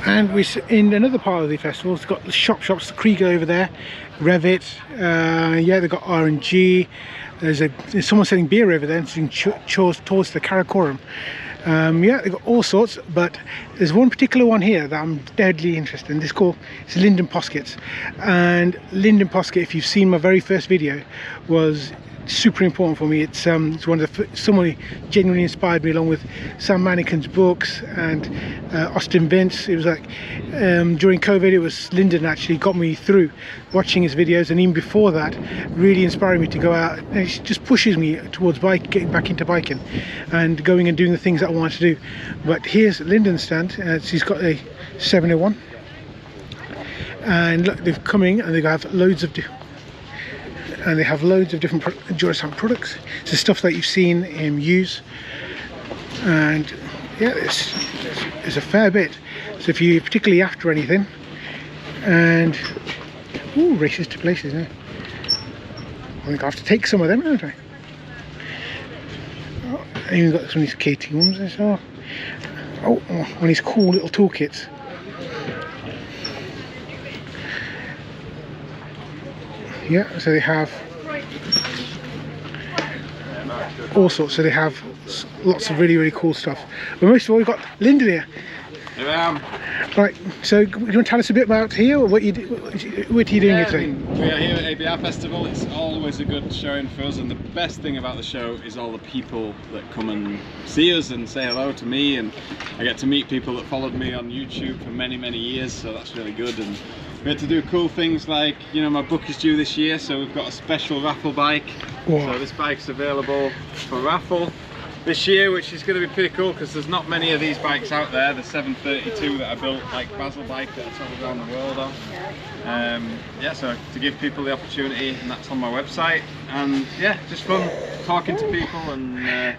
And we're in another part of the festival. It's got the shops, the Krieger over there, Revit, yeah, they've got R&G. There's someone selling beer over there and selling towards the Karakoram. Yeah, they've got all sorts, but there's one particular one here that I'm deadly interested in. It's Linden Poskets. And Linden Posket, if you've seen my very first video, was super important for me. It's one of someone who genuinely inspired me, along with Sam Mannikin's books and Austin Vince. It was like during COVID, it was Linden actually got me through watching his videos, and even before that, really inspired me to go out. And it just pushes me towards getting back into biking and going and doing the things that I want to do. But here's Linden's stand. He's got a 701, and look, they're coming and they have loads of different Duracell products. It's the stuff that you've seen him use, and yeah, there's a fair bit. So if you're particularly after anything, and races to places now. I think I have to take some of them, don't I? Oh, I even got some of these KT ones as well. Oh, one of these cool little toolkits. Yeah, so they have all sorts. So they have lots of really cool stuff. But most of all, we've got Linden here. Here I am. Right, so you want to tell us a bit about here, or what are you doing here today? We are here at ABR Festival. It's always a good showing for us, and the best thing about the show is all the people that come and see us and say hello to me, and I get to meet people that followed me on YouTube for many years, so that's really good. And we had to do cool things like, you know, my book is due this year, so we've got a special raffle bike. Wow. So this bike's available for raffle this year, which is going to be pretty cool because there's not many of these bikes out there. The 732 that I built, like Basil bike, that I traveled around the world on. Yeah, so to give people the opportunity, and that's on my website. And yeah, just fun talking to people and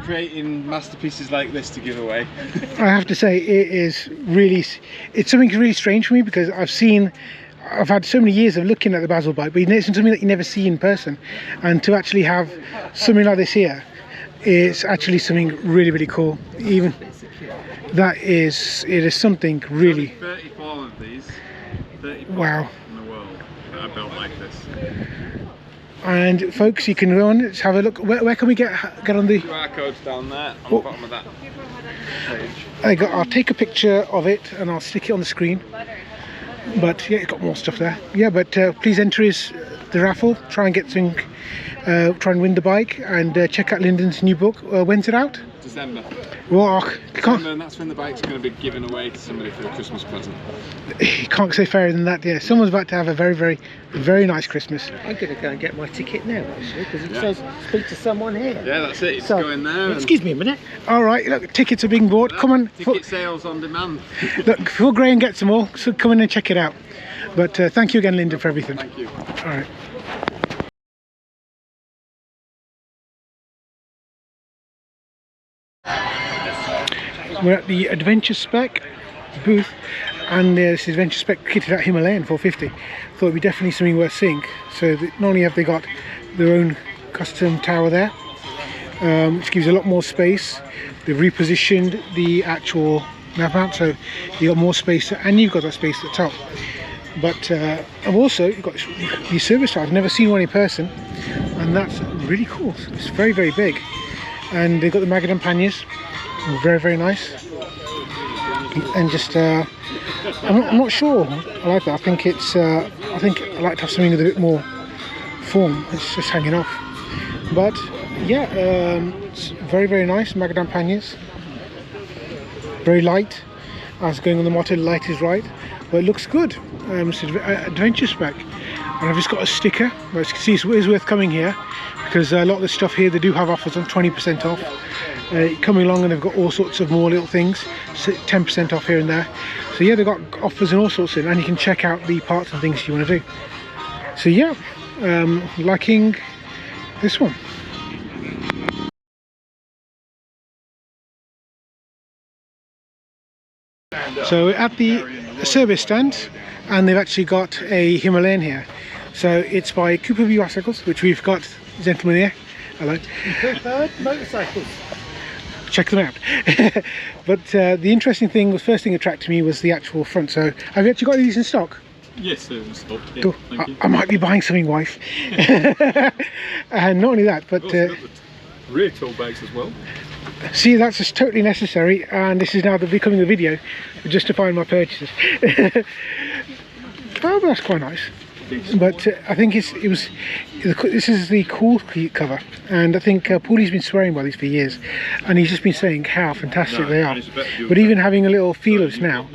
creating masterpieces like this to give away. I have to say, it's something really strange for me, because I've had so many years of looking at the Basil bike, but it's something that you never see in person, and to actually have something like this here, it's actually something really cool. Even it is something really. 34 of these. 34 wow. In the world that I built like this. And folks, you can go on, let's have a look. Where can we get on the QR code's down there on the bottom of that page. I'll take a picture of it and I'll stick it on the screen. But yeah, it's got more stuff there. Yeah, but please enter the raffle. Try and get something. Try and win the bike, and check out Linden's new book. When's it out? December. Well, December, and that's when the bike's going to be given away to somebody for a Christmas present. You can't say fairer than that. Yeah, someone's about to have a very nice Christmas. I'm going to go and get my ticket now, actually, because it says speak to someone here. Yeah, that's it. It's going there. Excuse me a minute. All right, look, tickets are being bought. Come on. Ticket sales on demand. Look, before Graham gets them all, so come in and check it out. But thank you again, Linden, for everything. Thank you. All right. We're at the Adventure Spec booth, and this Adventure Spec kitted out Himalayan 450. Thought it'd be definitely something worth seeing. So not only have they got their own custom tower there, which gives a lot more space. They've repositioned the actual nav mount, so you got more space, and you've got that space at the top. But I've also got these service towers. I've never seen one in person, and that's really cool. It's very big, and they've got the Magadan panniers. Very nice, and just I'm not sure I like that. I think I like to have something with a bit more form. It's just hanging off, but yeah, it's very nice. Magadan panniers, very light. As going on the motto, light is right, but it looks good. It's Adventure Spec, and I've just got a sticker. But as you can see, it is worth coming here, because a lot of the stuff here, they do have offers on 20% off. Coming along, and they've got all sorts of more little things, 10% off here and there. So yeah, they've got offers and all sorts of, and you can check out the parts and things you want to do. So yeah, liking this one. So at the service stand, and they've actually got a Himalayan here. So it's by Quinnpeaksbiker Bicycles, which we've got a gentleman here. Hello. Preferred motorcycles. check them out. But the interesting thing, the first thing that attracted me was the actual front. So have you actually got these in stock? Yes, they're in stock. Yeah, Cool. thank you. I might be buying something, wife. And not only that, but We've also got the rear tool bags as well. see, that's just totally necessary, and this is now becoming a video justifying my purchases. Oh, that's quite nice. But I think this is the cool cover, and I think Paulie's been swearing by these for years, and he's just been saying how fantastic they are. But even having a little feel of this now,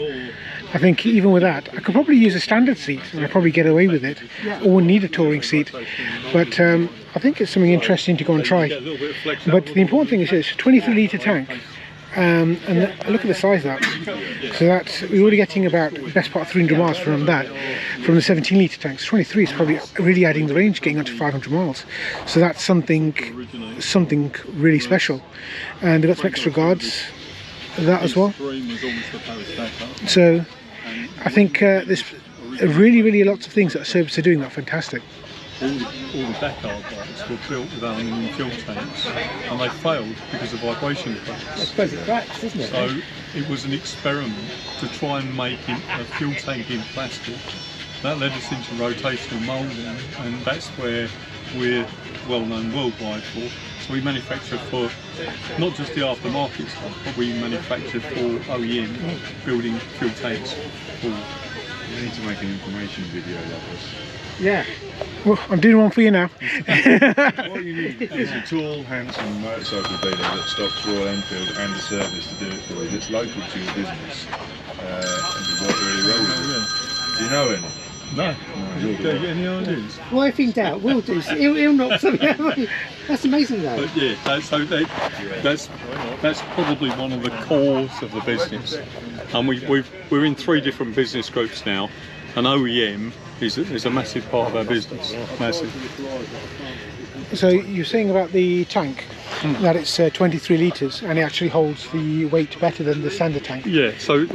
I think even with that, I could probably use a standard seat and I'd probably get away with it, or need a touring seat. But I think it's something interesting to go and try. But the important thing is it's a 23-litre tank, and look at the size of that. So that's, we're already getting about the best part of 300 miles from that, from the 17-litre tanks. 23 is probably really adding the range, getting up to 500 miles. So that's something really special. And they've got some extra guards, that as well. So I think there's really lots of things that service are doing that fantastic. All the Dakar bikes were built with aluminium fuel tanks, and they failed because of vibration I cracks. suppose it cracks, isn't it? So it was an experiment to try and make a fuel tank in plastic. That led us into rotational moulding, and that's where we're well known worldwide for. So we manufacture for not just the aftermarket stuff, but we manufacture for OEM building fuel tanks for. You need to make an information video like this. Yeah. Well, I'm doing one for you now. What you need is a tall, handsome motorcycle dealer that stocks Royal Enfield and a service to do it for you, that's local to your business, and you work really well with it. Do you know any? No. you're the one. Any ideas? Well, if in doubt, we'll do. He'll knock something out. That's amazing, though. But yeah, that's probably one of the cores of the business. And we're in 3 different business groups now, and OEM is a massive part of our business. Massive. So you're saying about the tank, that it's 23 litres and it actually holds the weight better than the standard tank. Yeah, so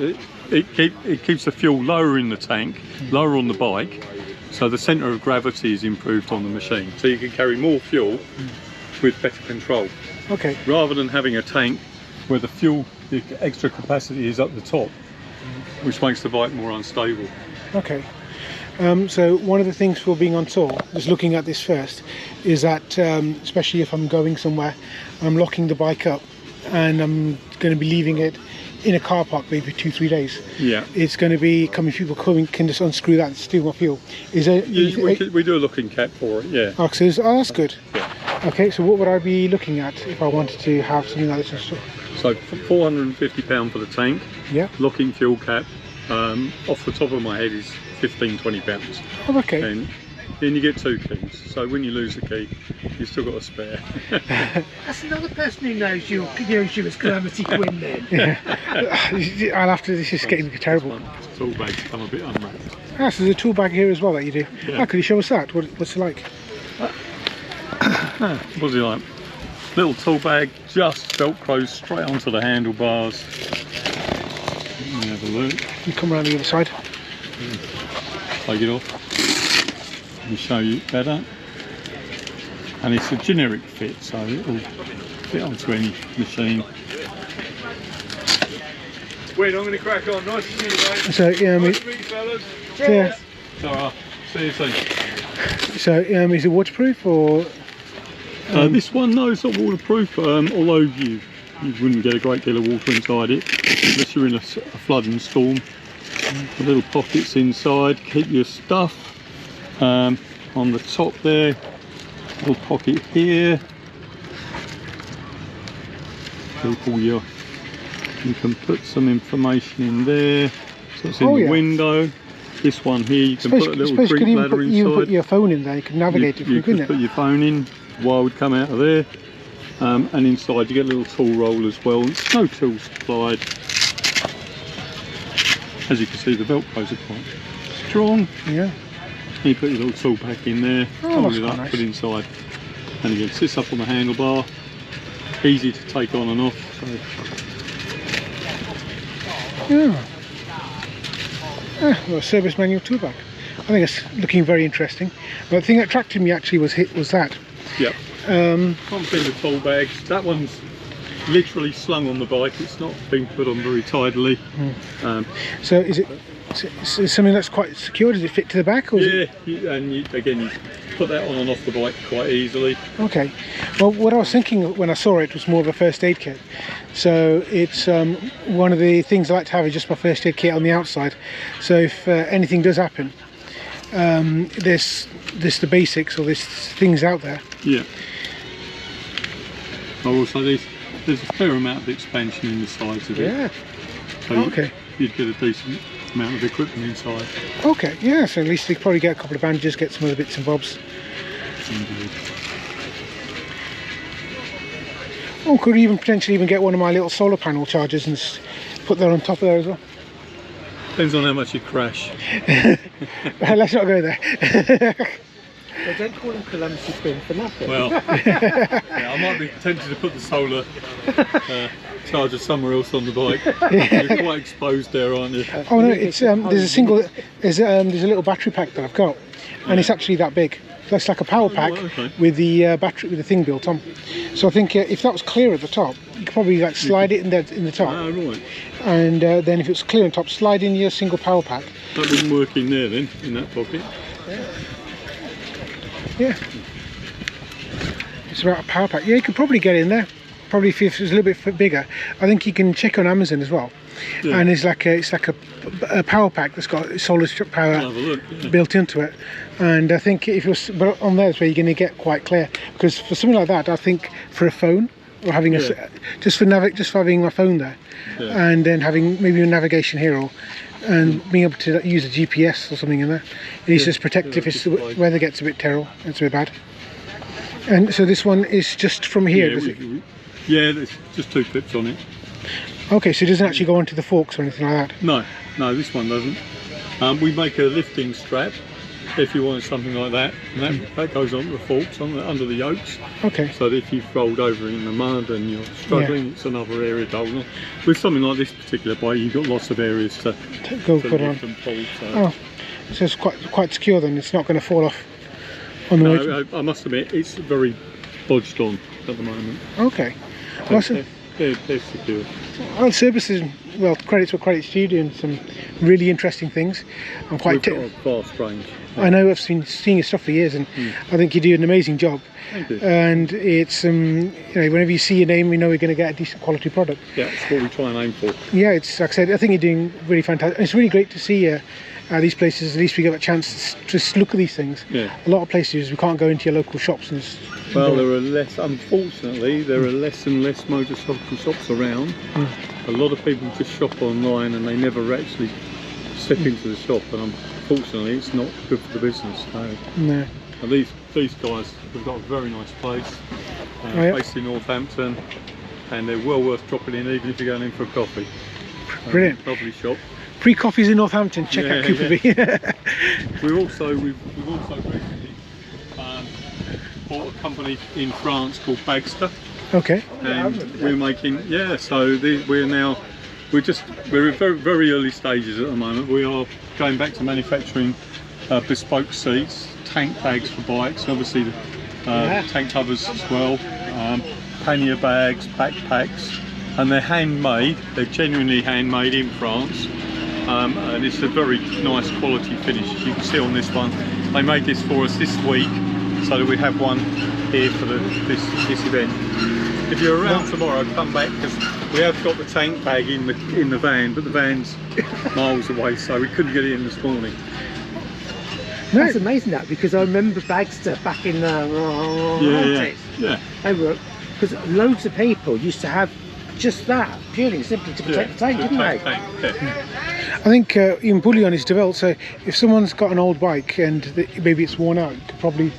it keeps the fuel lower in the tank, lower on the bike, so the centre of gravity is improved on the machine. So you can carry more fuel with better control. Okay. Rather than having a tank where the fuel, the extra capacity is up the top, which makes the bike more unstable. Okay. So one of the things for being on tour, just looking at this first, is that especially if I'm going somewhere, I'm locking the bike up and I'm going to be leaving it in a car park maybe 2-3 days. Yeah. It's going to be people coming can just unscrew that and steal my fuel. Is there? We do a looking cap for it, yeah. Oh, so that's good. Yeah. Okay, so what would I be looking at if I wanted to have something like this installed? So £450 for the tank, Yeah. locking fuel cap, off the top of my head is £15–20. Oh, okay. And then you get 2 keys, so when you lose the key, you've still got a spare. That's another person who knows you as Calamity Quinn then. Yeah. I'll have to. This is getting terrible. Tool bags come a bit unwrapped. Ah, so there's a tool bag here as well that you do. Yeah. Ah, could you show us that? What's it like? What's it like? Little tool bag, just velcros straight onto the handlebars. Let me have a look. You come around the other side. Take it off. Let me show you better. And it's a generic fit, so it'll fit onto any machine. Wait, I'm going to crack on. Nice to see you, mate. So yeah, Nice to meet you, fellas. yeah. So, see you soon. So is it waterproof or? This one, no, it's not waterproof, although you wouldn't get a great deal of water inside it, unless you're in a flood and storm. The little pockets inside, keep your stuff. On the top there, little pocket here. Keep all you can put some information in there. So it's in the window. This one here, you can put a little drink ladder inside. You put your phone in there, you can navigate it through, couldn't You it? put your phone in, wire would come out of there. And inside you get a little tool roll as well. It's no tools supplied. As you can see, the velcros are quite strong. Yeah. You put your little tool pack in there, fold it up, nice. put it inside. And again, sits up on the handlebar. Easy to take on and off. So. Yeah. Well, a service manual tool bag. I think it's looking very interesting. But the thing that attracted me actually was that. Yep. Comes in the tool bags. That one's literally slung on the bike. It's not being put on very tidily. So is it something that's quite secure? Does it fit to the back? Or is it... again, you put that on and off the bike quite easily. Okay. Well, what I was thinking when I saw it was more of a first aid kit. So it's one of the things I like to have is just my first aid kit on the outside. So if anything does happen, there's the basics, or there's things out there. Yeah. Also, there's a fair amount of expansion in the sides of it. Yeah. So Okay. you'd get a decent amount of equipment inside. Okay. Yeah. So at least they probably get a couple of bandages, get some other bits and bobs. Indeed. Or could even potentially even get one of my little solar panel chargers and put that on top of there as well. Depends on how much you crash. Let's not go there. They don't call him Calamity Quinn for nothing. Well, yeah, I might be tempted to put the solar charger somewhere else on the bike. You're quite exposed there, aren't you? Oh no, it's there's a little battery pack that I've got, and it's actually that big. So it's like a power pack okay. with the battery, with the thing built on. So I think if that was clear at the top, you could probably like slide it in the top, Oh, right. and then if it was clear on top, slide in your single power pack. That wouldn't work in there then, in that pocket. Yeah, it's about a power pack. Yeah, you could probably get in there. Probably if it was a little bit bigger. I think you can check on Amazon as well. Yeah. And it's like a power pack that's got solar power Have a look. Yeah. built into it. And I think if it was, but on there is where you're going to get quite clear, because for something like that, I think for a phone or having just for having my phone there, Yeah. and then having maybe a navigation here, or and being able to use a GPS or something in there, it's just protective if the weather gets a bit terrible, it's a bit bad. And so this one is just from here, Yeah, does it? Yeah, there's just 2 clips on it. Okay, so it doesn't actually go onto the forks or anything like that. No, this one doesn't. We make a lifting strap if you wanted something like that, and that goes on the forks under the yokes. Okay. So that if you've rolled over in the mud and you're struggling, it's another area to hold on. With something like this particular bike, you've got lots of areas to Go put on. lift and pull. So. Oh, so it's quite secure then. It's not going to fall off on the way. No, I must admit, it's very bodged on at the moment. Okay. Well, They're secure. well, services, well, credits where credit's due, doing some really interesting things. I'm quite. We've got a vast range. I know I've been seeing your stuff for years, and I think you do an amazing job. Thank you. And it's you know, whenever you see your name, we know we're going to get a decent quality product. Yeah, that's what we try and aim for. Yeah, it's like I said, I think you're doing really fantastic. It's really great to see these places. At least we get a chance to just look at these things. Yeah. A lot of places we can't go into your local shops and. Well, unfortunately, there are less and less motorcycle shops around. A lot of people just shop online and they never actually step into the shop, and unfortunately it's not good for the business. So, No. and these guys have got a very nice place, based in Northampton, and they're well worth dropping in even if you're going in for a coffee. Brilliant. Lovely shop. Free coffees in Northampton. Check out Quinnpeaksbiker. We've also recently bought a company in France called Bagster. Okay. And we're making, so we're in very, very early stages at the moment. We are going back to manufacturing bespoke seats, tank bags for bikes, obviously the tank covers as well, pannier bags, backpacks, and they're handmade. They're genuinely handmade in France, and it's a very nice quality finish. As you can see on this one, they made this for us this week, so that we have one here for this event. If you're around tomorrow, come back, because we have got the tank bag in the van, but the van's miles away, so we couldn't get it in this morning. That's amazing, that, because I remember Bagster back in the Yeah. They were, because loads of people used to have just that, purely and simply to protect the tank, didn't they? I think even bullion is developed, so if someone's got an old bike and maybe it's worn out, you could probably.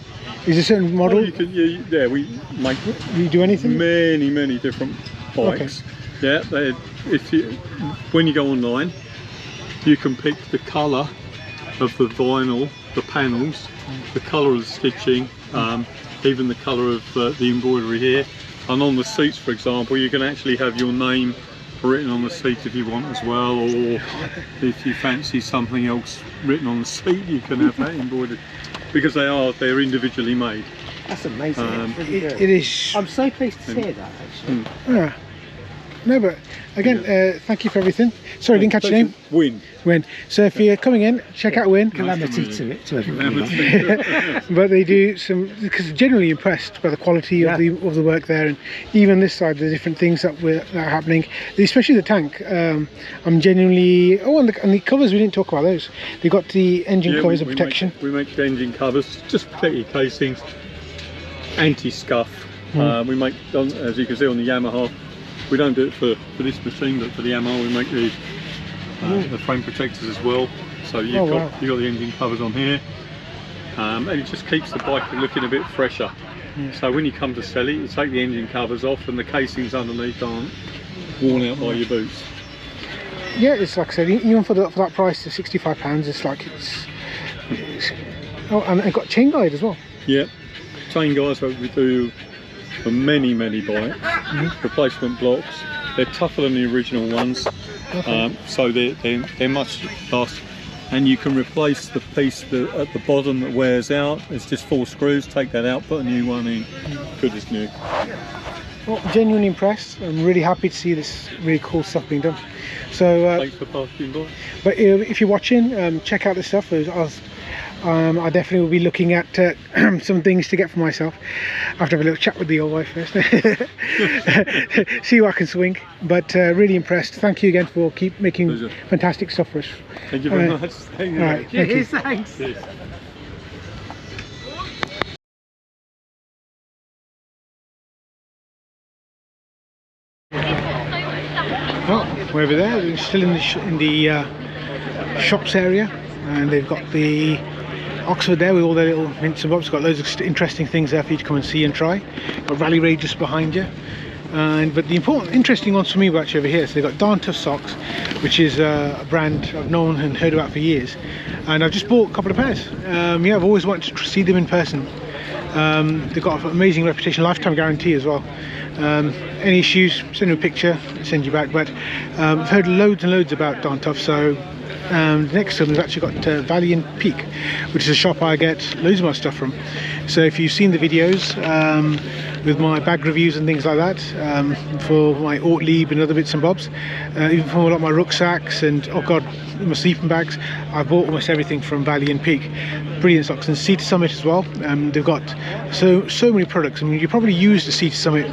Is there a certain model? Well, we make you do anything? many different bikes. Okay. Yeah, when you go online, you can pick the colour of the vinyl, the panels, the colour of the stitching, even the colour of the embroidery here. And on the seats, for example, you can actually have your name written on the seat if you want as well, or if you fancy something else written on the seat, you can have that embroidered, because they're individually made. That's amazing. It's really good. It is. I'm so pleased to hear that, actually. Yeah. No, but again, thank you for everything. Sorry, I didn't catch your name. Win. So if you're coming in, check out Win. Calamity to everybody. But they do some, because generally impressed by the quality of the work there, and even this side, the different things that are happening, especially the tank. I'm genuinely. Oh, and the covers, we didn't talk about those. They got the engine covers of protection. We make the engine covers, just protect your casings, anti-scuff. We make, as you can see on the Yamaha, we don't do it for this machine, but for the Yamaha we make the frame protectors as well. So you've got the engine covers on here, and it just keeps the bike looking a bit fresher. So when you come to sell it, you take the engine covers off and the casings underneath aren't worn out by your boots. Yeah, it's like I said, even for that price of £65, it's like it's oh, and it got chain guide as well. Yeah, chain guides what we do for many bikes. Replacement blocks. They're tougher than the original ones, so they're much faster. And you can replace the piece at the bottom that wears out. It's just 4 screws. Take that out, put a new one in. Good as new. Well, genuinely impressed. I'm really happy to see this really cool stuff being done. So thanks for passing by. But if you're watching, check out this stuff. I definitely will be looking at some things to get for myself. I have to have a little chat with the old wife first. See what I can swing. But really impressed. Thank you again for keep making fantastic stuff for us. Thank you very much. Thank you. All right, thank you. Thanks. Cheers. Oh, we're over there. We're still in the shops area, and they've got the Oxford there with all their little mints and bobs. Got loads of interesting things there for you to come and see and try. Got Rally Raid just behind you. But the interesting ones for me were actually over here. So they've got Darn Tough Socks, which is a brand I've known and heard about for years. And I've just bought a couple of pairs. Yeah, I've always wanted to see them in person. They've got an amazing reputation, lifetime guarantee as well. Any issues, send them a picture, send you back. But I've heard loads and loads about Darn Tough. So next to them we've actually got Valiant Peak, which is a shop I get loads of my stuff from. So if you've seen the videos with my bag reviews and things like that, for my Ortlieb and other bits and bobs, even for a lot of my rucksacks and oh god, my sleeping bags, I bought almost everything from Valiant Peak. Brilliant socks. And Sea to Summit as well. They've got so many products. I mean, you probably used the Sea to Summit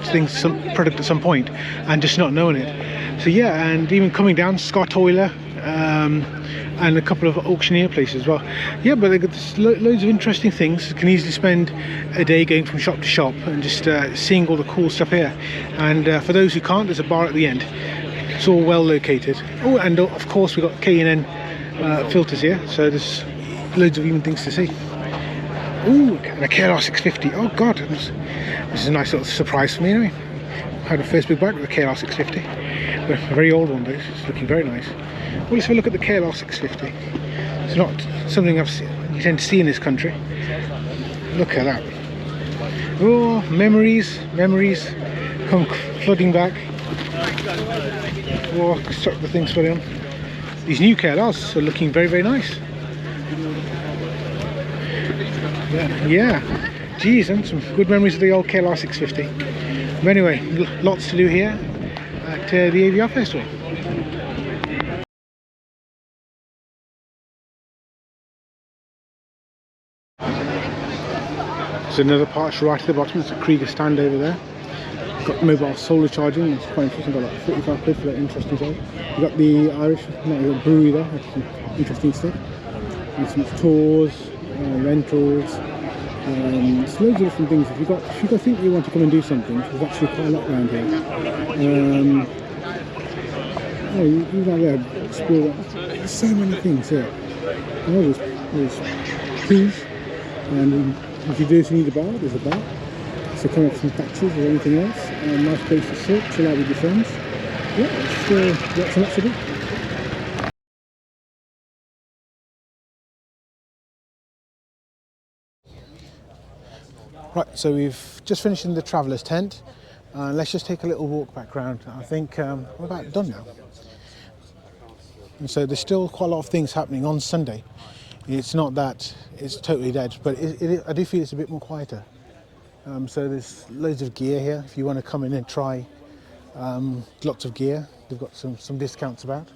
product at some point and just not knowing it. So yeah, and even coming down, Scott Euler, and a couple of auctioneer places as well. Yeah, but they've got loads of interesting things. You can easily spend a day going from shop to shop and just seeing all the cool stuff here. And for those who can't, there's a bar at the end. It's all well located. Oh, and of course we've got K&N filters here, so there's loads of even things to see. Ooh, and a KLR 650. Oh god, this is a nice little surprise for me anyway. I had a first big bike with a KLR 650. But a very old one though, it's looking very nice. Well, let's have a look at the KLR 650. It's not something you tend to see in this country. Look at that. Oh, memories come flooding back. Oh, I stuck the things for them. These new KLRs are looking very nice. Yeah. Geez, and some good memories of the old KLR 650. But anyway, lots to do here at the ABR Festival. There's another part right at the bottom. It's a Krieger stand over there. Got mobile solar charging. It's quite interesting. Got like 45 quid for that interesting thing. You've got the Irish brewery there. That's some interesting stuff. And some tours, rentals. There's loads of different things. If you think you want to come and do something, there's actually quite a lot around here. You go there, explore that. There's so many things here. There's keys, and if you do need a bar, there's a bar. So come up some taxis or anything else. Nice place to sit, chill out with your friends. Yeah, it's lots and lots to do. Right, so we've just finished in the traveller's tent. Let's just take a little walk back round. I think we're about done now. And so there's still quite a lot of things happening on Sunday. It's not that it's totally dead, but I do feel it's a bit more quieter. So there's loads of gear here if you want to come in and try Lots of gear. They've got some discounts about.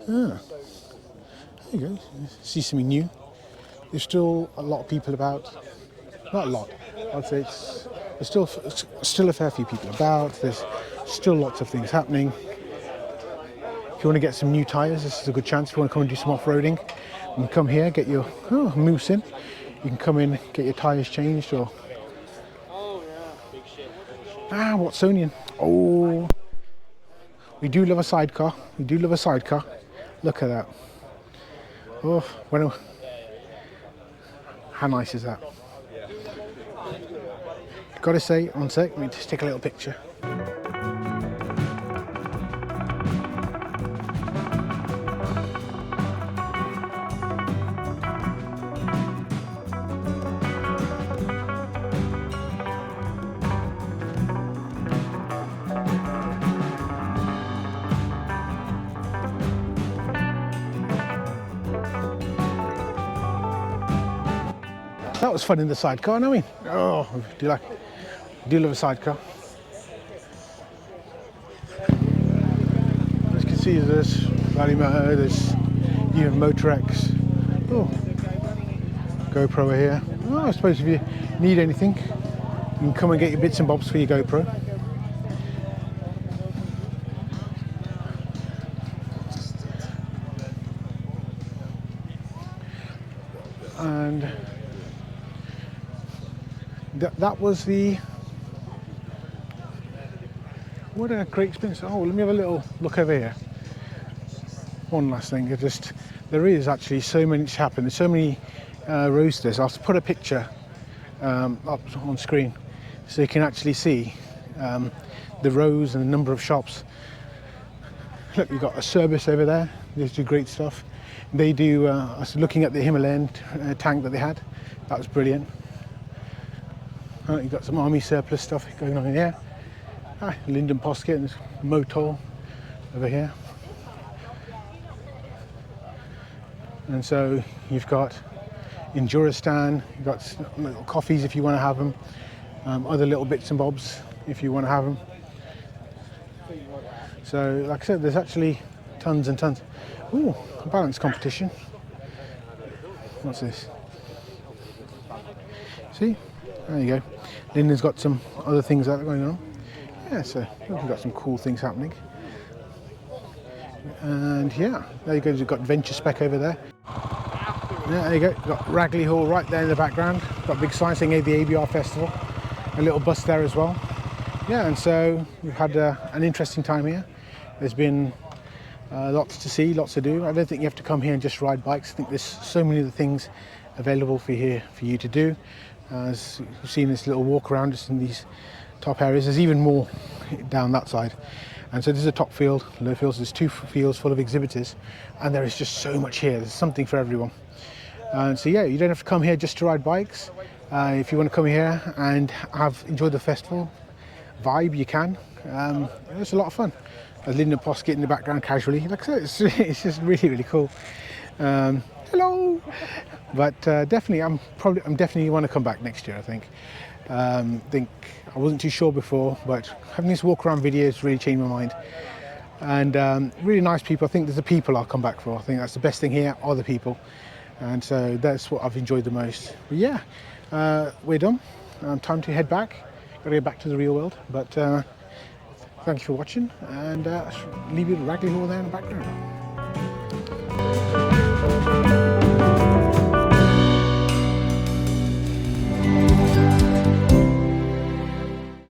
There you go. See something new. There's still a lot of people about. Not a lot. I'd say there's still a fair few people about. There's still lots of things happening. If you want to get some new tyres, this is a good chance. If you want to come and do some off-roading, you can come here, get your moose in. You can come in, get your tyres changed, or Watsonian. Oh, we do love a sidecar. We do love a sidecar. Look at that. Oh, how nice is that? Gotta say, one sec, let me just take a little picture. That was fun in the sidecar, I mean. Oh, do love a sidecar. As you can see, there's Rally Moto, there's even Motorex. Oh, GoPro are here. Oh, I suppose if you need anything, you can come and get your bits and bobs for your GoPro. And that was the. What a great experience. Oh, let me have a little look over here. One last thing, there is actually so much happening. There's so many roasters. I'll put a picture up on screen so you can actually see the rows and the number of shops. Look, you've got a service over there. They do great stuff. They do, I was looking at the Himalayan tank that they had. That was brilliant. You've got some army surplus stuff going on in here. Linden Posket and Motul over here. And so you've got Enduristan, you've got little coffees if you want to have them, other little bits and bobs if you want to have them. So like I said, there's actually tons and tons. Ooh, a balance competition. What's this? See? There you go. Linden's got some other things that are going on. Yeah, so we've got some cool things happening. And yeah, there you go, you've got Adventure Spec over there. Yeah, there you go, you've got Ragley Hall right there in the background. Got a big sign saying the ABR Festival. A little bus there as well. Yeah, and so we've had an interesting time here. There's been lots to see, lots to do. I don't think you have to come here and just ride bikes. I think there's so many other things available for you to do. As you've seen this little walk around just in these top areas, there's even more down that side. And so there's a top field, low fields, there's two fields full of exhibitors, and there is just so much here. There's something for everyone. And so yeah, you don't have to come here just to ride bikes. If you want to come here and enjoy the festival vibe, you can. It's a lot of fun. There's Linden Posket in the background casually. Like I said, it's just really, really cool. Hello. But definitely, I'm definitely want to come back next year. I think I wasn't too sure before, but having this walk around video has really changed my mind. And really nice people. I think there's the people I'll come back for. I think that's the best thing here, are the people. And so that's what I've enjoyed the most. But yeah, we're done. Time to head back. Got to get back to the real world. But thank you for watching, and leave you the Ragley Hall there in the background.